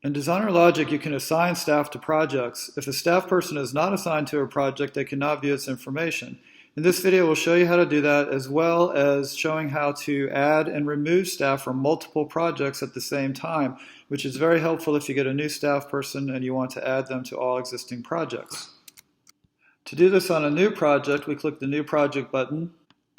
In DesignerLogic, you can assign staff to projects. If a staff person is not assigned to a project, they cannot view its information. In this video, we'll show you how to do that, as well as showing how to add and remove staff from multiple projects at the same time, which is very helpful if you get a new staff person and you want to add them to all existing projects. To do this on a new project, we click the New Project button.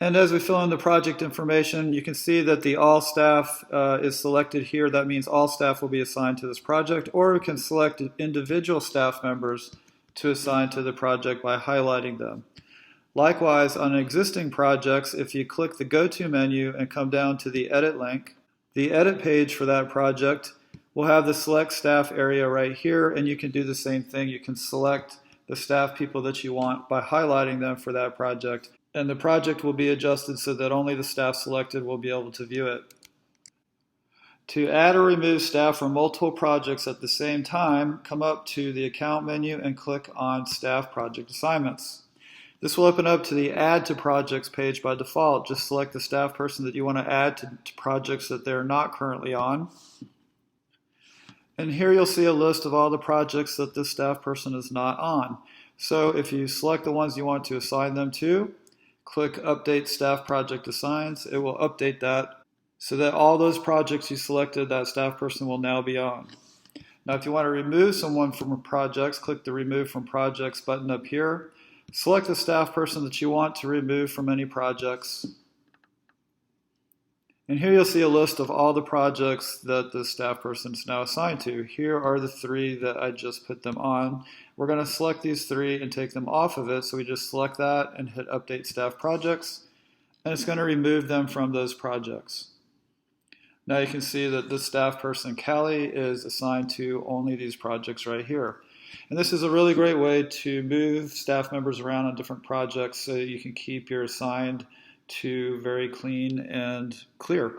And as we fill in the project information, you can see that the All Staff is selected here. That means all staff will be assigned to this project, or we can select individual staff members to assign to the project by highlighting them. Likewise, on existing projects, if you click the Go To menu and come down to the Edit link, the Edit page for that project will have the Select Staff area right here, and you can do the same thing. You can select the staff people that you want by highlighting them for that project, and the project will be adjusted so that only the staff selected will be able to view it. To add or remove staff from multiple projects at the same time, come up to the Account menu and click on Staff Project Assignments. This will open up to the Add to Projects page by default. Just select the staff person that you want to add to projects that they're not currently on. And here you'll see a list of all the projects that this staff person is not on. So if you select the ones you want to assign them to, click Update Staff Project Assigns. It will update that so that all those projects you selected, that staff person will now be on. Now if you want to remove someone from projects, click the Remove from Projects button up here. Select the staff person that you want to remove from any projects. And here you'll see a list of all the projects that the staff person is now assigned to. Here are the 3 that I just put them on. We're going to select these 3 and take them off of it, so we just select that and hit Update Staff Projects, and it's going to remove them from those projects. Now you can see that the staff person, Callie, is assigned to only these projects right here. And this is a really great way to move staff members around on different projects so that you can keep your assigned to very clean and clear.